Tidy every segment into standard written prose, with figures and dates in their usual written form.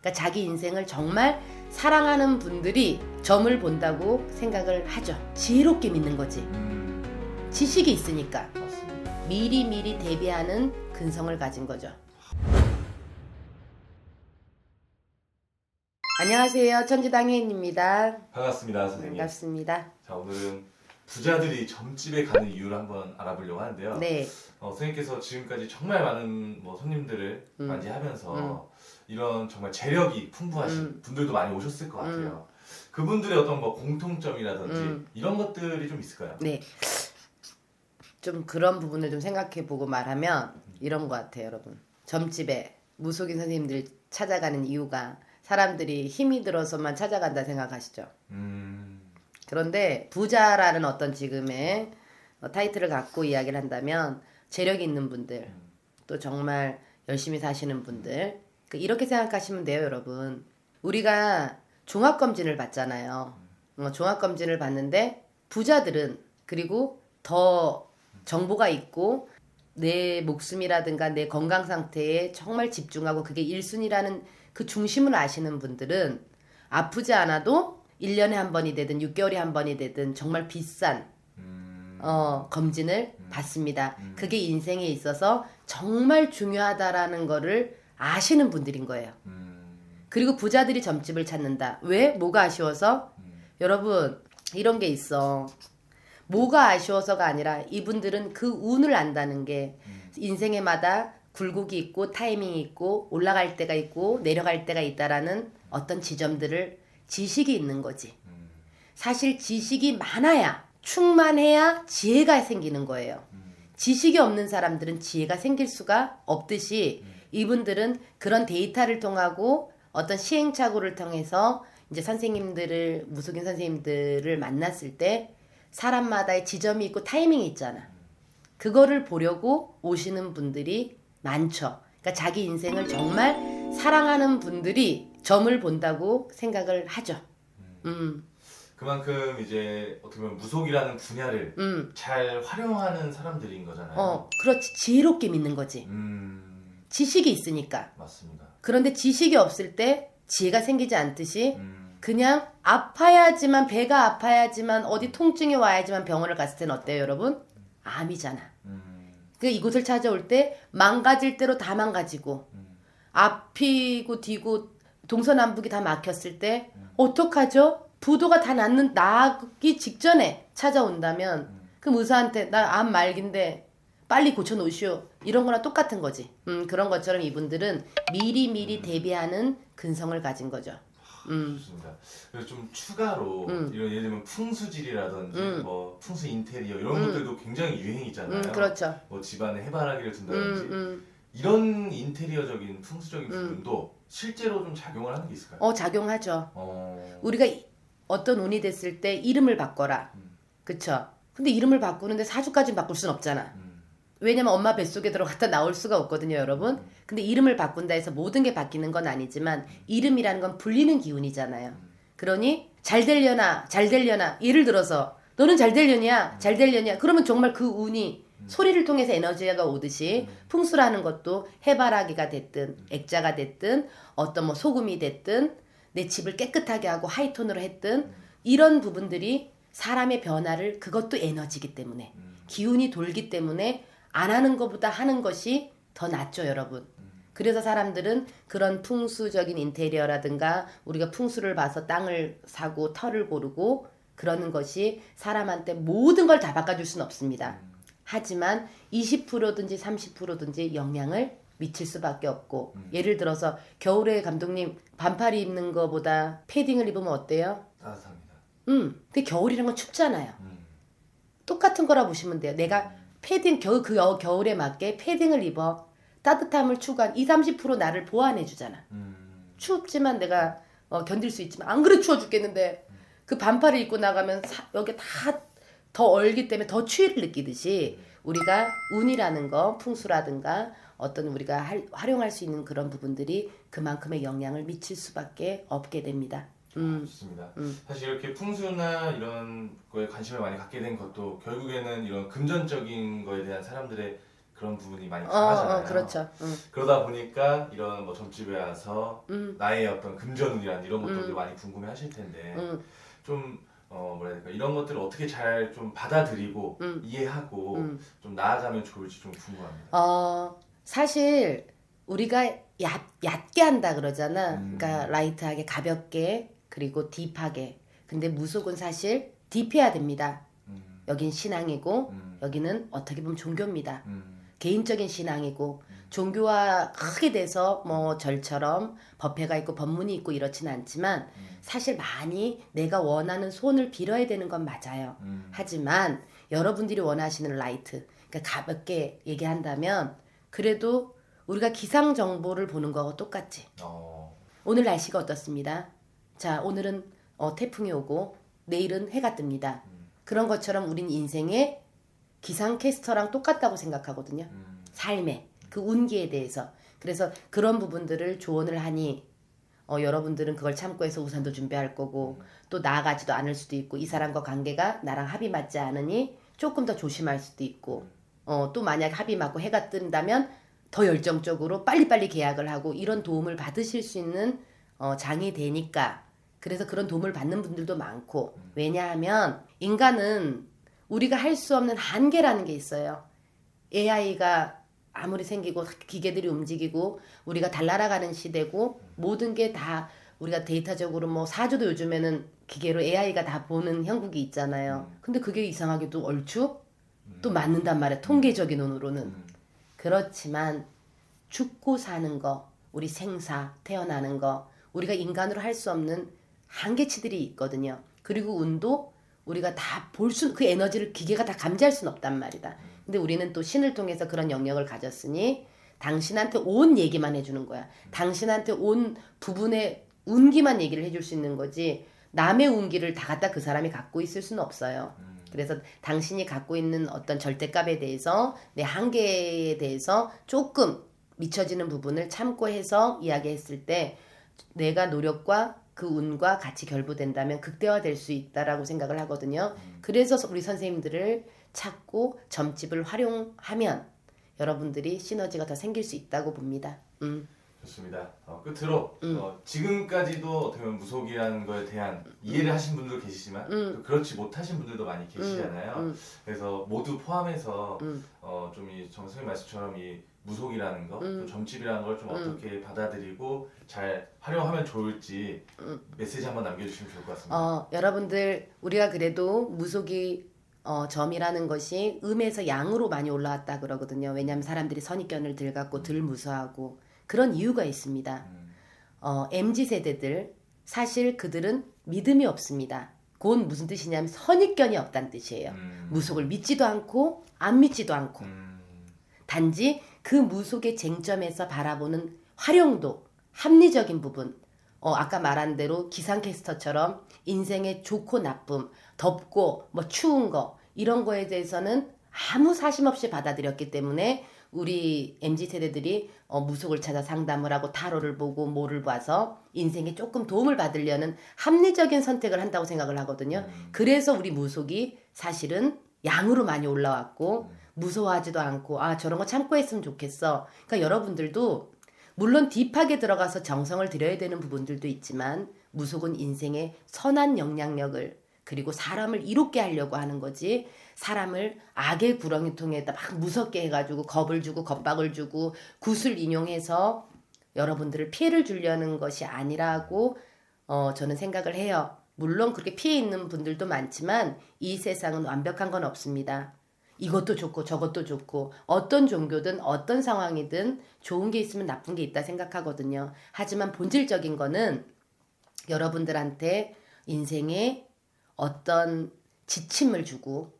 그러니까 자기 인생을 정말 사랑하는 분들이 점을 본다고 생각을 하죠. 지혜롭게 믿는 거지. 지식이 있으니까 맞습니다. 미리미리 대비하는 근성을 가진 거죠. 안녕하세요. 천지당해인입니다. 반갑습니다, 선생님. 반갑습니다. 자, 오늘은 부자들이 점집에 가는 이유를 한번 알아보려고 하는데요. 네. 선생님께서 지금까지 정말 많은 맞이하면서 이런 정말 재력이 풍부하신 분들도 많이 오셨을 것 같아요. 그분들의 어떤 공통점이라든지 이런 것들이 좀 있을까요? 네. 좀 그런 부분을 좀 생각해보고 말하면 이런 것 같아요, 여러분. 점집에 무속인 선생님들 찾아가는 이유가 사람들이 힘이 들어서만 찾아간다 생각하시죠. 그런데 부자라는 어떤 지금의 타이틀을 갖고 이야기를 한다면 재력 있는 분들, 또 정말 열심히 사시는 분들, 이렇게 생각하시면 돼요, 여러분. 우리가 종합검진을 받잖아요. 종합검진을 받는데 부자들은 그리고 더 정보가 있고 내 목숨이라든가 내 건강 상태에 정말 집중하고 그게 1순위라는 그 중심을 아시는 분들은 아프지 않아도 1년에 한 번이 되든 6개월에 한 번이 되든 정말 비싼 검진을 받습니다. 그게 인생에 있어서 정말 중요하다라는 거를 아시는 분들인 거예요. 그리고 부자들이 점집을 찾는다. 왜? 뭐가 아쉬워서? 여러분 이런 게 있어. 뭐가 아쉬워서가 아니라 이분들은 그 운을 안다는 게 인생에마다 굴곡이 있고 타이밍이 있고 올라갈 때가 있고 내려갈 때가 있다라는 어떤 지점들을 지식이 있는 거지. 사실 지식이 많아야 충만해야 지혜가 생기는 거예요. 지식이 없는 사람들은 지혜가 생길 수가 없듯이 이분들은 그런 데이터를 통하고 어떤 시행착오를 통해서 이제 선생님들을 무속인 선생님들을 만났을 때 사람마다의 지점이 있고 타이밍이 있잖아. 그거를 보려고 오시는 분들이 많죠. 그러니까 자기 인생을 정말 사랑하는 분들이 점을 본다고 생각을 하죠. 그만큼 이제 어떻게 보면 무속이라는 분야를 잘 활용하는 사람들인 거잖아요. 그렇지. 지혜롭게 믿는 거지. 지식이 있으니까. 맞습니다. 그런데 지식이 없을 때 지혜가 생기지 않듯이 그냥 아파야지만 배가 아파야지만 어디 통증이 와야지만 병원을 갔을 때는 어때요, 여러분? 암이잖아. 그 이곳을 찾아올 때 망가질 대로 다 망가지고 앞이고 뒤고 동서남북이 다 막혔을 때 어떡하죠? 부도가 다 나기 직전에 찾아온다면 그 의사한테 나 암 말기인데 빨리 고쳐놓으시오. 이런 거랑 똑같은 거지. 그런 것처럼 이분들은 미리미리 대비하는 근성을 가진 거죠. 좋습니다. 그래서 좀 추가로 이런 예를 들면 풍수질이라든지 풍수 인테리어 이런 것들도 굉장히 유행이 있잖아요. 그렇죠. 집안에 해바라기를 둔다든지 이런 인테리어적인 풍수적인 부분도 실제로 좀 작용을 하는 게 있을까요? 작용하죠. 우리가 어떤 운이 됐을 때 이름을 바꿔라. 그쵸? 근데 이름을 바꾸는데 사주까지는 바꿀 순 없잖아. 왜냐면 엄마 뱃속에 들어갔다 나올 수가 없거든요, 여러분. 근데 이름을 바꾼다 해서 모든 게 바뀌는 건 아니지만 이름이라는 건 불리는 기운이잖아요. 그러니 잘 되려나 예를 들어서 너는 잘 되려냐 그러면 정말 그 운이 소리를 통해서 에너지가 오듯이 풍수라는 것도 해바라기가 됐든 액자가 됐든 어떤 소금이 됐든 내 집을 깨끗하게 하고 하이톤으로 했든 이런 부분들이 사람의 변화를 그것도 에너지이기 때문에 기운이 돌기 때문에 안 하는 것보다 하는 것이 더 낫죠, 여러분. 그래서 사람들은 그런 풍수적인 인테리어라든가 우리가 풍수를 봐서 땅을 사고 터를 고르고 그러는 것이 사람한테 모든 걸 다 바꿔줄 수는 없습니다. 하지만 20%든지 30%든지 영향을 미칠 수밖에 없고 예를 들어서 겨울에 감독님 반팔 입는 거보다 패딩을 입으면 어때요? 따뜻합니다. 근데 겨울이란 건 춥잖아요. 똑같은 거라 보시면 돼요. 내가 패딩 겨울에 맞게 패딩을 입어 따뜻함을 추구한 20-30% 나를 보완해 주잖아. 춥지만 내가 견딜 수 있지만 안 그래 추워 죽겠는데 그 반팔을 입고 나가면 여기 다 더 얼기 때문에 더 추위를 느끼듯이 우리가 운이라는 거 풍수라든가 어떤 우리가 활용할 수 있는 그런 부분들이 그만큼의 영향을 미칠 수밖에 없게 됩니다. 좋습니다. 사실 이렇게 풍수나 이런 거에 관심을 많이 갖게 된 것도 결국에는 이런 금전적인 거에 대한 사람들의 그런 부분이 많이 강하잖아요. 그렇죠. 그러다 보니까 이런 뭐 점집에 와서 나의 어떤 금전운이란 이런 것들도 많이 궁금해하실 텐데 좀 뭐라 해야 될까 이런 것들을 어떻게 잘 좀 받아들이고 이해하고 좀 나아가면 좋을지 좀 궁금합니다. 사실 우리가 얕게 한다 그러잖아. 그러니까 라이트하게 가볍게 그리고 딥하게. 근데 무속은 사실 딥해야 됩니다. 여긴 신앙이고 여기는 어떻게 보면 종교입니다. 개인적인 신앙이고 종교와 크게 돼서 뭐 절처럼 법회가 있고 법문이 있고 이렇진 않지만 사실 많이 내가 원하는 소원을 빌어야 되는 건 맞아요. 하지만 여러분들이 원하시는 라이트, 그러니까 가볍게 얘기한다면 그래도 우리가 기상 정보를 보는 거하고 똑같지. 오늘 날씨가 어떻습니다. 자, 오늘은 태풍이 오고 내일은 해가 뜹니다. 그런 것처럼 우린 인생의 기상캐스터랑 똑같다고 생각하거든요. 삶의 그 운기에 대해서. 그래서 그런 부분들을 조언을 하니 여러분들은 그걸 참고해서 우산도 준비할 거고 또 나아가지도 않을 수도 있고 이 사람과 관계가 나랑 합이 맞지 않으니 조금 더 조심할 수도 있고 또 만약 합이 맞고 해가 뜬다면 더 열정적으로 빨리빨리 계약을 하고 이런 도움을 받으실 수 있는 장이 되니까 그래서 그런 도움을 받는 분들도 많고 왜냐하면 인간은 우리가 할 수 없는 한계라는 게 있어요. AI가 아무리 생기고 기계들이 움직이고 우리가 달날아가는 시대고 모든 게 다 우리가 데이터적으로 뭐 사주도 요즘에는 기계로 AI가 다 보는 형국이 있잖아요. 근데 그게 이상하게도 얼추 또 맞는단 말이야. 통계적인 눈으로는. 그렇지만 죽고 사는 거, 우리 생사, 태어나는 거 우리가 인간으로 할 수 없는 한계치들이 있거든요. 그리고 운도 우리가 다 그 에너지를 기계가 다 감지할 수는 없단 말이다. 근데 우리는 또 신을 통해서 그런 영역을 가졌으니 당신한테 온 얘기만 해주는 거야. 당신한테 온 부분의 운기만 얘기를 해줄 수 있는 거지 남의 운기를 다 갖다 그 사람이 갖고 있을 수는 없어요. 그래서 당신이 갖고 있는 어떤 절대값에 대해서 내 한계에 대해서 조금 미쳐지는 부분을 참고해서 이야기했을 때 내가 노력과 그 운과 같이 결부된다면 극대화될 수 있다라고 생각을 하거든요. 그래서 우리 선생님들을 찾고 점집을 활용하면 여러분들이 시너지가 더 생길 수 있다고 봅니다. 좋습니다. 끝으로 지금까지도 어떻게 보면 무속이라는 거에 대한 이해를 하신 분들도 계시지만 또 그렇지 못하신 분들도 많이 계시잖아요. 그래서 모두 포함해서 좀 이 선생님 말씀처럼 이 무속이라는 거, 또 점집이라는 걸 좀 어떻게 받아들이고 잘 활용하면 좋을지 메시지 한번 남겨주시면 좋을 것 같습니다. 여러분들 우리가 그래도 무속이 점이라는 것이 음에서 양으로 많이 올라왔다 그러거든요. 왜냐하면 사람들이 선입견을 들 갖고 덜 무서워하고 그런 이유가 있습니다. MZ세대들 사실 그들은 믿음이 없습니다. 그건 무슨 뜻이냐면 선입견이 없다는 뜻이에요. 무속을 믿지도 않고 안 믿지도 않고 단지 그 무속의 쟁점에서 바라보는 활용도 합리적인 부분 아까 말한 대로 기상캐스터처럼 인생의 좋고 나쁨 덥고 뭐 추운 거 이런 거에 대해서는 아무 사심 없이 받아들였기 때문에 우리 MZ세대들이 무속을 찾아 상담을 하고 타로를 보고 뭐를 봐서 인생에 조금 도움을 받으려는 합리적인 선택을 한다고 생각을 하거든요. 그래서 우리 무속이 사실은 양으로 많이 올라왔고 무서워하지도 않고 저런 거 참고 했으면 좋겠어. 그러니까 여러분들도 물론 딥하게 들어가서 정성을 들여야 되는 부분들도 있지만 무속은 인생의 선한 영향력을 그리고 사람을 이롭게 하려고 하는 거지 사람을 악의 구렁이통에다 막 무섭게 해가지고 겁을 주고 겁박을 주고 굿을 인용해서 여러분들을 피해를 주려는 것이 아니라고 저는 생각을 해요. 물론 그렇게 피해 있는 분들도 많지만 이 세상은 완벽한 건 없습니다. 이것도 좋고 저것도 좋고 어떤 종교든 어떤 상황이든 좋은 게 있으면 나쁜 게 있다 생각하거든요. 하지만 본질적인 거는 여러분들한테 인생에 어떤 지침을 주고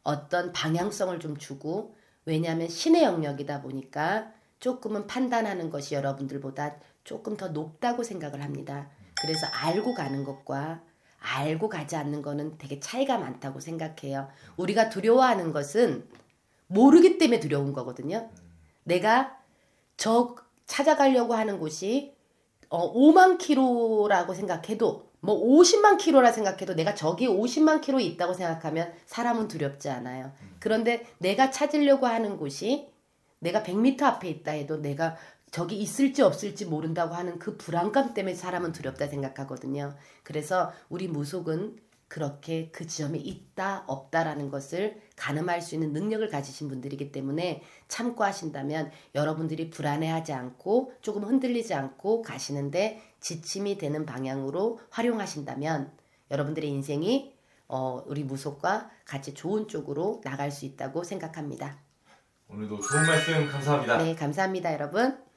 어떤 방향성을 좀 주고 왜냐하면 신의 영역이다 보니까 조금은 판단하는 것이 여러분들보다 조금 더 높다고 생각을 합니다. 그래서 알고 가는 것과 알고 가지 않는 거는 되게 차이가 많다고 생각해요. 우리가 두려워하는 것은 모르기 때문에 두려운 거거든요. 내가 찾아가려고 하는 곳이 5만 킬로라고 생각해도 뭐 50만 킬로라 생각해도 내가 저기 50만 킬로 있다고 생각하면 사람은 두렵지 않아요. 그런데 내가 찾으려고 하는 곳이 내가 100m 앞에 있다 해도 내가 저기 있을지 없을지 모른다고 하는 그 불안감 때문에 사람은 두렵다 생각하거든요. 그래서 우리 무속은 그렇게 그 지점에 있다 없다라는 것을 가늠할 수 있는 능력을 가지신 분들이기 때문에 참고하신다면 여러분들이 불안해하지 않고 조금 흔들리지 않고 가시는데 지침이 되는 방향으로 활용하신다면 여러분들의 인생이 우리 무속과 같이 좋은 쪽으로 나갈 수 있다고 생각합니다. 오늘도 좋은 말씀 감사합니다. 네, 감사합니다, 여러분.